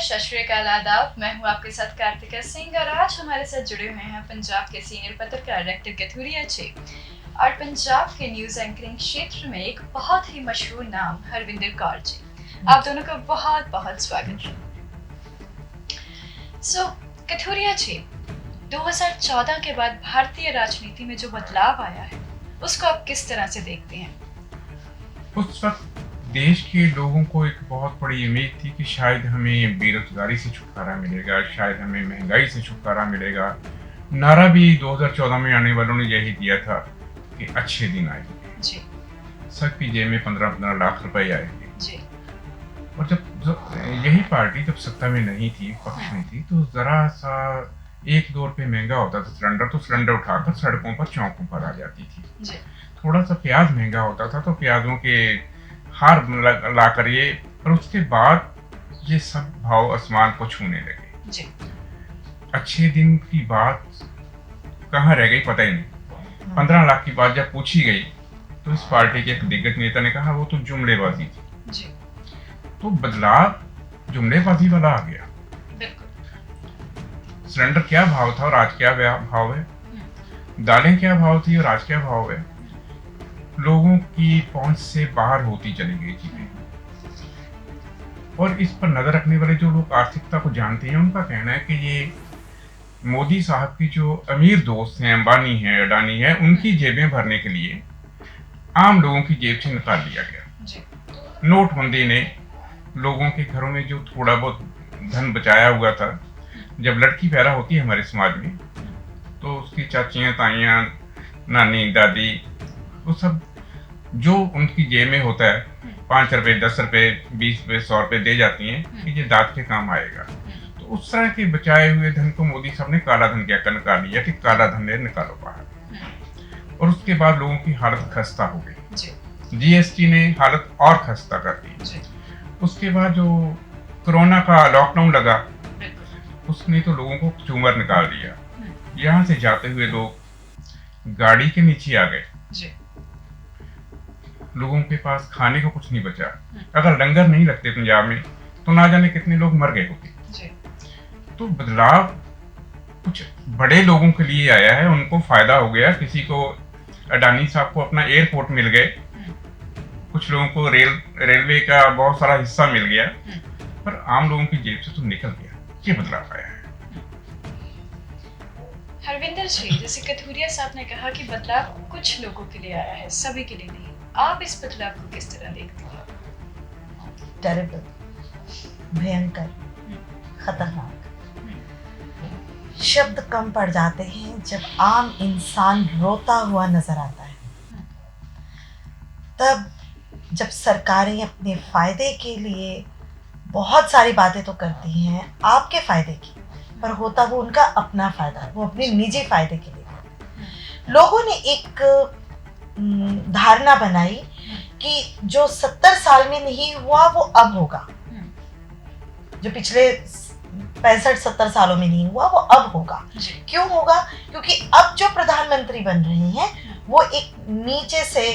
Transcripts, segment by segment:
सत श्री अकाल, आदाब। मैं हूँ आपके साथ कार्तिका सिंह और आज हमारे साथ जुड़े हुए हैं पंजाब के सीनियर पत्रकार डॉक्टर कथूरिया जी और पंजाब के न्यूज़ एंकरिंग क्षेत्र में एक बहुत ही मशहूर नाम हरविंदर कौर जी। आप दोनों का बहुत बहुत स्वागत है। कथूरिया जी, 2014 के बाद भारतीय राजनीति में जो बदलाव आया है उसको आप किस तरह से देखते हैं? उस वक्त देश के लोगों को एक बहुत बड़ी उम्मीद थी कि शायद हमें बेरोजगारी से छुटकारा मिलेगा, शायद हमें महंगाई से छुटकारा मिलेगा। नारा भी 2014 में आने वालों ने यही दिया था कि अच्छे दिन आएंगे, सबकी जेब में 15-15 लाख रुपए आएंगे। और जब यही पार्टी जब सत्ता में नहीं थी, पक्ष में थी, तो जरा सा 1-2 रुपये महंगा होता था सिलेंडर, तो सिलेंडर उठाकर सड़कों पर चौकों पर आ जाती थी। थोड़ा सा प्याज महंगा होता था तो प्याजों के हार ला कर ये, और उसके बाद ये सब भाव आसमान को छूने लगे। अच्छे दिन की बात कहाँ रह गई पता ही नहीं। 15 लाख की बात जब पूछी गई तो इस पार्टी के एक दिग्गज नेता ने कहा वो तो जुमलेबाजी थी। तो बदलाव जुमलेबाजी वाला आ गया। सिलेंडर क्या भाव था और आज क्या भाव है, दालें क्या भाव थी और आज क्या भाव है, लोगों की पहुंच से बाहर होती चली गई चीजें। और इस पर नजर रखने वाले जो लोग आर्थिकता को जानते हैं उनका कहना है कि ये मोदी साहब की जो अमीर दोस्त हैं, अंबानी हैं, अडानी हैं, उनकी जेबें भरने के लिए आम लोगों की जेब से निकाल लिया गया। नोटबंदी ने लोगों के घरों में जो थोड़ा बहुत धन बचाया हुआ था, जब लड़की पैदा होती है हमारे समाज में तो उसकी चाचियां, ताइयां, नानी, दादी, वो सब जो उनकी जेब में होता है 5 रुपए, 10 रुपए, 20 रुपए, 100 रुपए दे जाती हैं कि ये दांत के काम आएगा। तो उस तरह के बचाए हुए धन को मोदी साहब ने काला धन क्या निकाल लिया कि काला धन निकालो बाहर। और उसके बाद लोगों की हालत खस्ता हो गई। जीएसटी ने हालत और खस्ता कर दी। उसके बाद जो कोरोना का लॉकडाउन लगा उसने तो लोगों को चूमर निकाल दिया। यहाँ से जाते हुए लोग गाड़ी के नीचे आ गए, लोगों के पास खाने को कुछ नहीं बचा। अगर लंगर नहीं लगते पंजाब में तो ना जाने कितने लोग मर गए होते। तो बदलाव कुछ बड़े लोगों के लिए आया है, उनको फायदा हो गया। किसी को, अडानी साहब को अपना एयरपोर्ट मिल गए, कुछ लोगों को रेलवे का बहुत सारा हिस्सा मिल गया, पर आम लोगों की जेब से तो निकल गया। ये बदलाव आया है। हरविंदर जी, जैसे कथूरिया साहब ने कहा कि बदलाव कुछ लोगों के लिए आया है, सभी के लिए नहीं। आप इस बदलाव को किस तरह देखते हैं? टेरिबल, भयंकर, खतरनाक। शब्द कम पड़ जाते हैं जब आम इंसान रोता हुआ नजर आता है। तब जब सरकारें अपने फायदे के लिए बहुत सारी बातें तो करती हैं आपके फायदे की, पर होता वो उनका अपना फायदा, वो अपने निजी फायदे के लिए। लोगों ने एक धारणा बनाई कि जो 70 साल में नहीं हुआ वो अब होगा, जो पिछले 65-70 सालों में नहीं हुआ वो अब होगा। क्यों होगा? क्योंकि अब जो प्रधानमंत्री बन रहे हैं वो एक नीचे से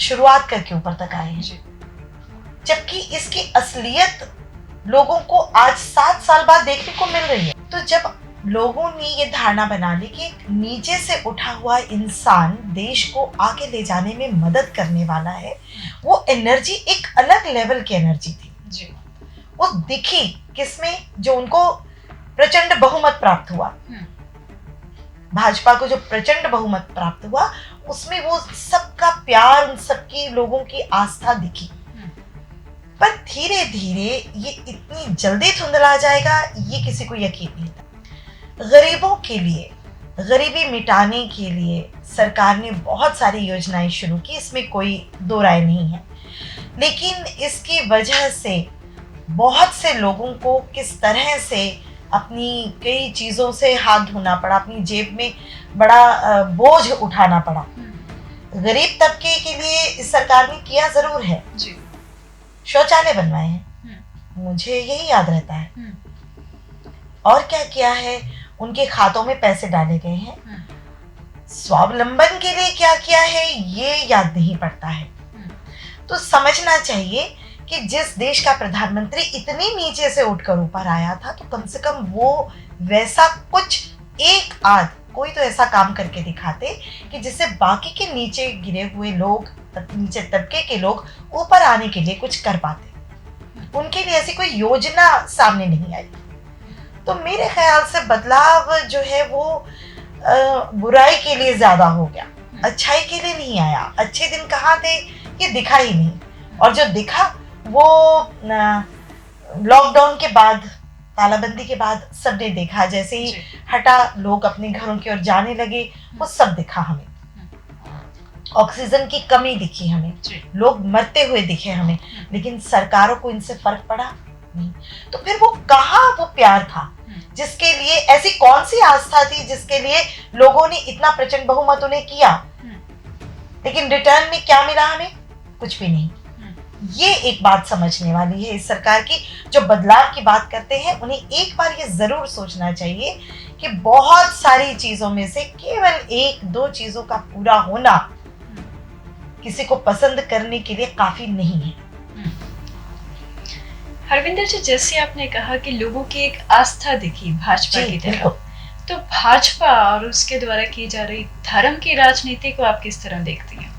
शुरुआत करके ऊपर तक आए हैं, जबकि इसकी असलियत लोगों को आज 7 साल बाद देखने को मिल रही है। तो जब लोगों ने ये धारणा बना ली कि नीचे से उठा हुआ इंसान देश को आगे ले जाने में मदद करने वाला है, वो एनर्जी एक अलग लेवल की एनर्जी थी। वो दिखी किसमें? जो उनको प्रचंड बहुमत प्राप्त हुआ, भाजपा को जो प्रचंड बहुमत प्राप्त हुआ, उसमें वो सबका प्यार, उन सबकी लोगों की आस्था दिखी। पर धीरे धीरे ये इतनी जल्दी धुंधला जाएगा ये किसी को यकीन नहीं था। गरीबों के लिए, गरीबी मिटाने के लिए सरकार ने बहुत सारी योजनाएं शुरू की, इसमें कोई दो राय नहीं है। लेकिन इसकी वजह से बहुत से लोगों को किस तरह से अपनी कई चीज़ों से हाथ धोना पड़ा, अपनी जेब में बड़ा बोझ उठाना पड़ा। गरीब तबके के लिए इस सरकार ने किया ज़रूर है, शौचालय बनवाए हैं, मुझे यही याद रहता है। और क्या किया है? उनके खातों में पैसे डाले गए हैं। स्वावलंबन के लिए क्या किया है ये याद नहीं पड़ता है। तो समझना चाहिए कि जिस देश का प्रधानमंत्री इतनी नीचे से उठकर ऊपर आया था, तो कम से कम वो वैसा कुछ एक आध कोई तो ऐसा काम करके दिखाते कि जिससे बाकी के नीचे गिरे हुए लोग, नीचे तबके के लोग ऊपर आने के लिए कुछ कर पाते। उनके लिए ऐसी कोई योजना सामने नहीं आई। तो मेरे ख्याल से बदलाव जो है वो बुराई के लिए ज्यादा हो गया, अच्छाई के लिए नहीं आया। अच्छे दिन कहाँ थे ये दिखा ही नहीं, और जो दिखा वो लॉकडाउन के बाद, तालाबंदी के बाद सबने देखा। जैसे ही हटा, लोग अपने घरों की ओर जाने लगे, वो सब दिखा हमें। ऑक्सीजन की कमी दिखी हमें, लोग मरते हुए दिखे हमें, लेकिन सरकारों को इनसे फर्क पड़ा नहीं। तो फिर वो कहाँ वो प्यार था जिसके लिए, ऐसी कौन सी आस्था थी जिसके लिए लोगों ने इतना प्रचंड बहुमत उन्हें किया, लेकिन रिटर्न में क्या मिला हमें? कुछ भी नहीं। ये एक बात समझने वाली है इस सरकार की। जो बदलाव की बात करते हैं उन्हें एक बार ये जरूर सोचना चाहिए कि बहुत सारी चीजों में से केवल एक दो चीजों का पूरा होना किसी को पसंद करने के लिए काफी नहीं है। हरविंदर जी, जैसे आपने कहा कि लोगों की एक आस्था दिखी भाजपा की तरफ, तो भाजपा और उसके द्वारा की जा रही धर्म की राजनीति को आप किस तरह देखती हैं?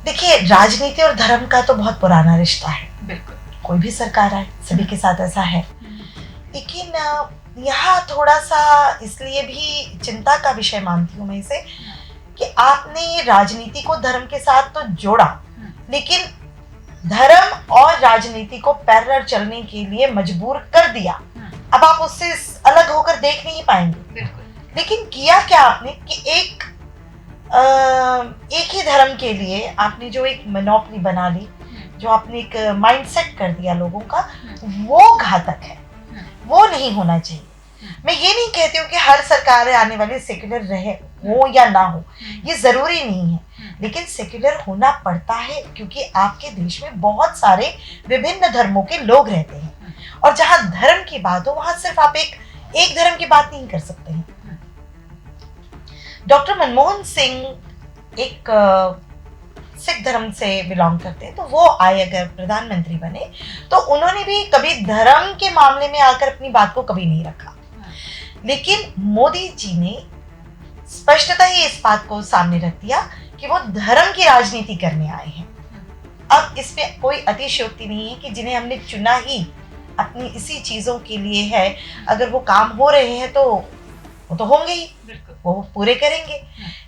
देखिए, राजनीति और धर्म का तो बहुत पुराना रिश्ता है। बिल्कुल, कोई भी सरकार आए सभी के साथ ऐसा है। लेकिन यहाँ थोड़ा सा इसलिए भी चिंता का विषय मानती हूँ मैं इसे, कि आपने राजनीति को धर्म के साथ तो जोड़ा, लेकिन धर्म और राजनीति को पैरेलल चलने के लिए मजबूर कर दिया। अब आप उससे अलग होकर देख नहीं पाएंगे। लेकिन किया क्या आपने कि एक ही धर्म के लिए आपने जो एक मोनोपोली बना ली, जो आपने एक माइंडसेट कर दिया लोगों का, वो घातक है। वो नहीं होना चाहिए। मैं ये नहीं कहती हूँ कि हर सरकार आने वाली सेक्युलर रहे हो या ना हो, ये जरूरी नहीं है, लेकिन सेक्युलर होना पड़ता है क्योंकि आपके देश में बहुत सारे विभिन्न धर्मों के लोग रहते हैं, और जहां धर्म की बात हो वहां सिर्फ आप एक धर्म की बात नहीं कर सकते हैं। डॉक्टर मनमोहन सिंह एक सिख धर्म से बिलोंग करते हैं, तो वो आए अगर प्रधानमंत्री बने तो उन्होंने भी कभी धर्म के मामले में आकर अपनी बात को कभी नहीं रखा। लेकिन मोदी जी ने स्पष्टता ही इस बात को सामने रख दिया कि वो धर्म की राजनीति करने आए हैं। अब इसमें कोई अतिशयोक्ति नहीं है कि जिन्हें हमने चुना ही अपनी इसी चीजों के लिए है, अगर वो काम हो रहे हैं तो वो तो होंगे ही, वो पूरे करेंगे।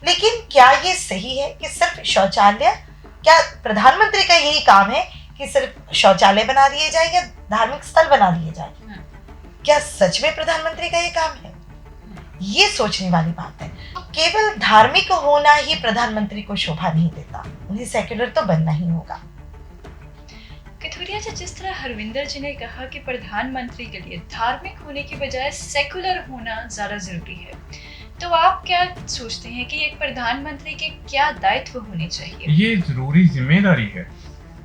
लेकिन क्या ये सही है कि सिर्फ शौचालय, क्या प्रधानमंत्री का यही काम है कि सिर्फ शौचालय बना दिए जाए या धार्मिक स्थल बना दिए जाए? क्या सच में प्रधानमंत्री का ये काम है? ये सोचने वाली बात है। केवल धार्मिक होना ही प्रधानमंत्री को शोभा नहीं देता, उन्हें सेक्युलर तो बनना ही होगा। कथुरिया जी, जिस तरह हरविंदर जी ने कहा कि प्रधानमंत्री के लिए धार्मिक होने की बजाय सेकुलर होना ज्यादा जरूरी है, तो आप क्या सोचते हैं कि एक प्रधानमंत्री के क्या दायित्व होने चाहिए? ये जरूरी जिम्मेदारी है।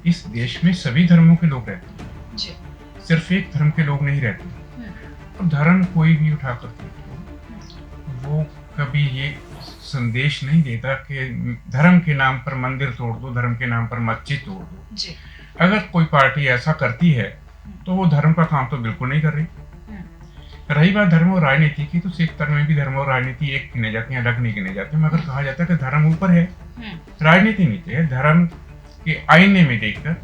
इस देश में सभी धर्मों के लोग रहते हैं जी, सिर्फ एक धर्म के लोग नहीं रहते। और धर्म कोई भी उठा कर वो कभी ये संदेश नहीं देता कि धर्म के नाम पर मंदिर तोड़ दो, धर्म के नाम पर मस्जिद तोड़ दो जी। अगर कोई पार्टी ऐसा करती है तो वो धर्म का काम तो बिल्कुल नहीं कर रही। रही बात धर्म और राजनीति की, तो सिख धर्म में भी धर्म और राजनीति एक गिने जाती है, अलग नहीं गिने जाते। मगर कहा जाता है कि धर्म ऊपर है, राजनीति नीचे है। धर्म के आईने में देखकर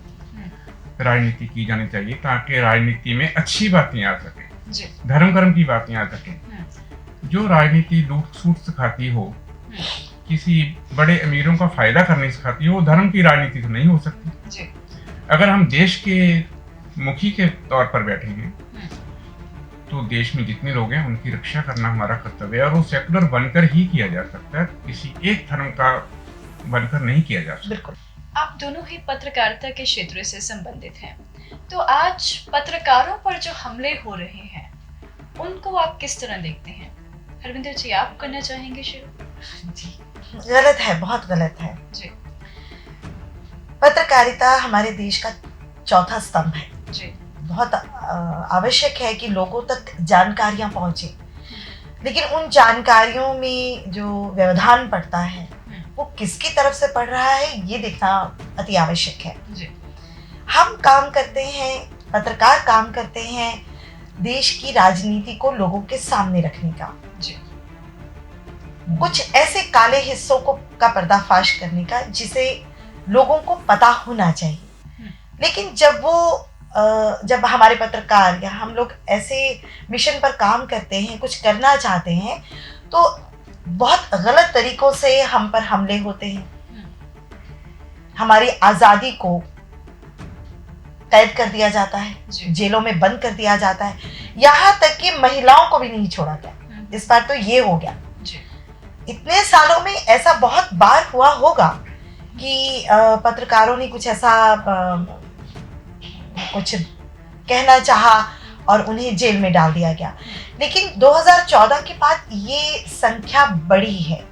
राजनीति की जानी चाहिए ताकि राजनीति में अच्छी बातें आ सके, धर्म कर्म की बातें आ सके। जो राजनीति लूट सूट सिखाती हो, किसी बड़े अमीरों का फायदा करने सिखाती हो, वो धर्म की राजनीति तो नहीं हो सकती। अगर हम देश के मुखी के तौर पर बैठेंगे तो देश में जितने लोग हैं उनकी रक्षा करना हमारा कर्तव्य है, और वो सेकुलर बनकर ही किया जा सकता है, किसी एक धर्म का बनकर नहीं किया जा सकता। आप दोनों ही पत्रकारिता के क्षेत्र से संबंधित हैं, तो आज पत्रकारों पर जो हमले हो रहे हैं उनको आप किस तरह देखते हैं? हरविंदर जी, आप करना चाहेंगे शुरू? जी, गलत है, बहुत गलत है जी। पत्रकारिता हमारे देश का चौथा स्तंभ है जी। बहुत आवश्यक है कि लोगों तक जानकारियां पहुंचे, लेकिन उन जानकारियों में जो व्यवधान पड़ता है वो किसकी तरफ से पड़ रहा है ये देखना अति आवश्यक है। जी। हम काम करते हैं, पत्रकार काम करते हैं देश की राजनीति को लोगों के सामने रखने का, जी। कुछ ऐसे काले हिस्सों को का पर्दाफाश करने का जिसे लोगों को पता होना चाहिए। लेकिन जब हमारे पत्रकार या हम लोग ऐसे मिशन पर काम करते हैं, कुछ करना चाहते हैं, तो बहुत गलत तरीकों से हम पर हमले होते हैं। हमारी आज़ादी को कैद कर दिया जाता है, जेलों में बंद कर दिया जाता है, यहाँ तक कि महिलाओं को भी नहीं छोड़ा गया। इस बार तो ये हो गया। इतने सालों में ऐसा बहुत बार हुआ होगा कि पत्रकारों ने कुछ ऐसा कुछ कहना चाहा और उन्हें जेल में डाल दिया गया। लेकिन 2014 के बाद ये संख्या बढ़ी है।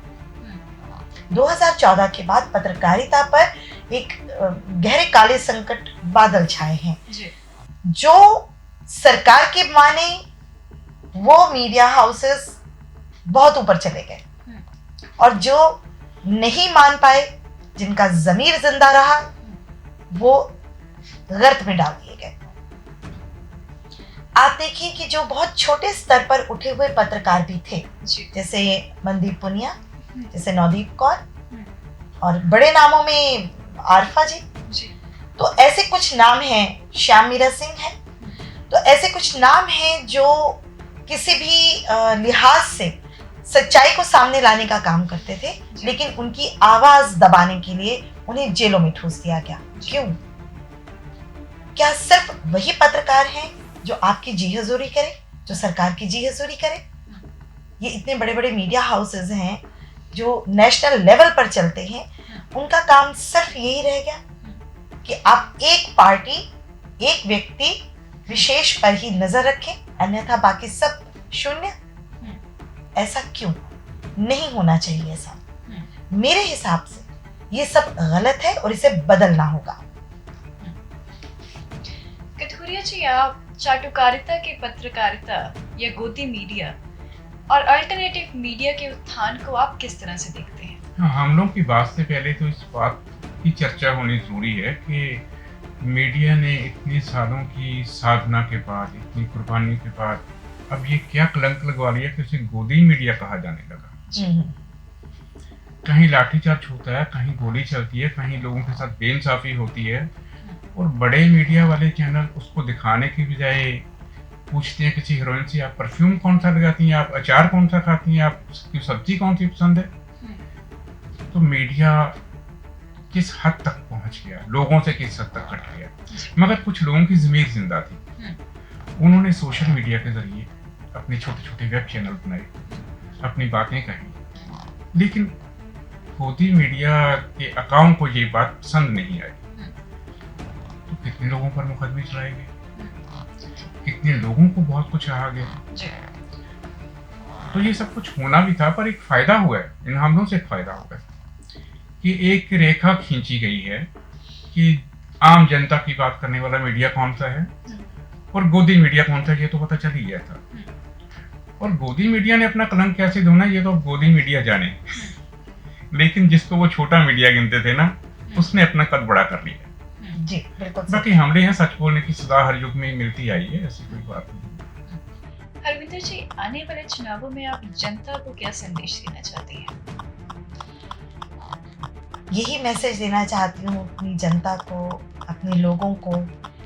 2014 के बाद पत्रकारिता पर एक गहरे काले संकट बादल छाए हैं। जो सरकार के माने वो मीडिया हाउसेस बहुत ऊपर चले गए, और जो नहीं मान पाए, जिनका ज़मीर जिंदा रहा, वो गर्त में डाल दिए गए। आप देखिए कि जो बहुत छोटे स्तर पर उठे हुए पत्रकार भी थे, जैसे मनदीप पुनिया, जैसे नवदीप कौर, और बड़े नामों में आरफा जी, तो ऐसे कुछ नाम हैं, श्याम मीरा सिंह है, तो ऐसे कुछ नाम हैं जो किसी भी लिहाज से सच्चाई को सामने लाने का काम करते थे, लेकिन उनकी आवाज दबाने के लिए उन्हें जेलों में ठूस दिया गया। क्यों? क्या सिर्फ वही पत्रकार हैं जो आपकी जी हजूरी करे, जो सरकार की जी हजूरी करे? ये इतने बड़े बड़े मीडिया हाउसेज हैं जो नेशनल लेवल पर चलते हैं, उनका काम सिर्फ यही रह गया कि आप एक पार्टी, एक व्यक्ति विशेष पर ही नजर रखें, अन्यथा बाकी सब शून्य। ऐसा क्यों? नहीं होना चाहिए ऐसा। मेरे हिसाब से ये सब गलत है और इसे बदलना होगा। कथूरिया जी, आप चाटुकारिता की पत्रकारिता या गोदी मीडिया और अल्टरनेटिव मीडिया के उत्थान को आप किस तरह से देखते हैं? हम लोग की बात से पहले तो इस बात की चर्चा होनी जरूरी है कि मीडिया ने इतने सालों की साधना के बाद, इतनी कुर्बानी के बाद, अब ये क्या कलंक लगवा लिया कि उसे गोदी मीडिया कहा जाने लगा। कहीं लाठीचार्ज होता है, कहीं गोली चलती है, कहीं लोगों के साथ बेइंसाफी होती है, और बड़े मीडिया वाले चैनल उसको दिखाने की बजाय पूछते हैं किसी हीरोइन से, आप परफ्यूम कौन सा लगाती हैं, आप अचार कौन सा खाती हैं, आपकी सब्जी कौन सी पसंद है। तो मीडिया किस हद तक पहुंच गया, लोगों से किस हद तक कट गया। मगर कुछ लोगों की ज़मीर जिंदा थी, उन्होंने सोशल मीडिया के जरिए अपने छोटे छोटे वेब चैनल बनाए, अपनी बातें कही, लेकिन गोदी मीडिया के अकाउंट को ये बात पसंद नहीं आई। तो कितने लोगों पर मुकदमे चलाए गए, कितने लोगों को बहुत कुछ कहा गया। तो ये सब कुछ होना भी था, पर एक फायदा हुआ है, इन हमलों से एक फायदा हुआ है कि एक रेखा खींची गई है कि आम जनता की बात करने वाला मीडिया कौन सा है और गोदी मीडिया कौन सा है, ये तो पता चल ही गया था। और गोदी मीडिया ने अपना कलंक कैसे धोना, ये तो गोदी मीडिया जाने। लेकिन जिसको वो छोटा मीडिया गिनते थे ना, उसने अपना कद बड़ा कर लिया। जी, बिल्कुल। बाकी हमले हैं, सच बोलने की सजा हर युग में मिलती आई है, ऐसी कोई बात नहीं। हरविंदर जी, आने वाले चुनावों में आप जनता को क्या संदेश देना चाहते हैं? यही मैसेज देना चाहती हूँ अपनी जनता को, अपने लोगों को,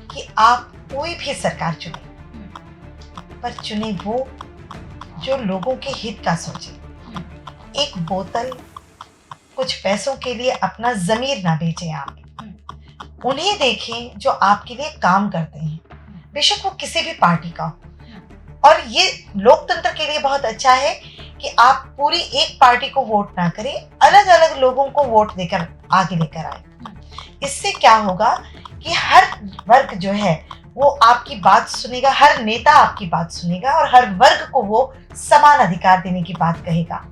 कि आप कोई भी सरकार चुने, पर चुने वो जो लोगों के हित का सोचे। एक बोतल कुछ पैसों के लिए अपना ज़मीर ना बेचें आप। उन्हें देखें जो आपके लिए काम करते हैं, बेशक वो किसी भी पार्टी का हो। और ये लोकतंत्र के लिए बहुत अच्छा है कि आप पूरी एक पार्टी को वोट ना करें, अलग अलग लोगों को वोट देकर आगे लेकर आए। इससे क्या होगा कि हर वर्ग जो है वो आपकी बात सुनेगा, हर नेता आपकी बात सुनेगा, और हर वर्ग को वो समान अधिकार देने की बात कहेगा।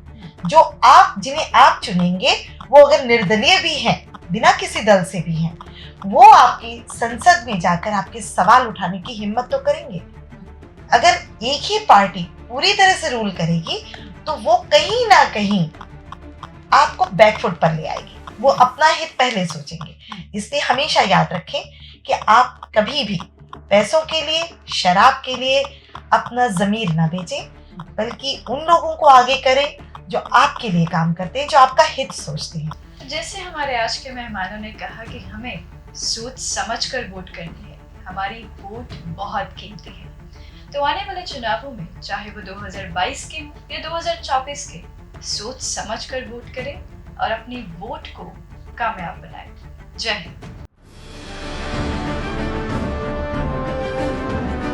जो आप, जिन्हें आप चुनेंगे, वो अगर निर्दलीय भी हैं, बिना किसी दल से भी हैं, वो आपकी संसद में जाकर आपके सवाल उठाने की हिम्मत तो करेंगे। अगर एक ही पार्टी पूरी तरह से रूल करेगी तो वो कहीं ना कहीं आपको बैकफुट पर ले आएगी। वो अपना हित पहले सोचेंगे। इसलिए हमेशा याद रखें कि आप कभी भी पैसों के लिए, शराब के लिए अपना ज़मीर ना बेचें, बल्कि उन लोगों को आगे करें जो आपके लिए काम करते हैं, जो आपका हित सोचते हैं। जैसे हमारे आज के मेहमानों ने कहा कि हमें सोच समझकर वोट करनी है, हमारी वोट बहुत कीमती है। तो आने वाले चुनावों में, चाहे वो 2022 के हो या 2024 के, सोच समझकर वोट करें और अपनी वोट को कामयाब बनाएं। जय हिंद।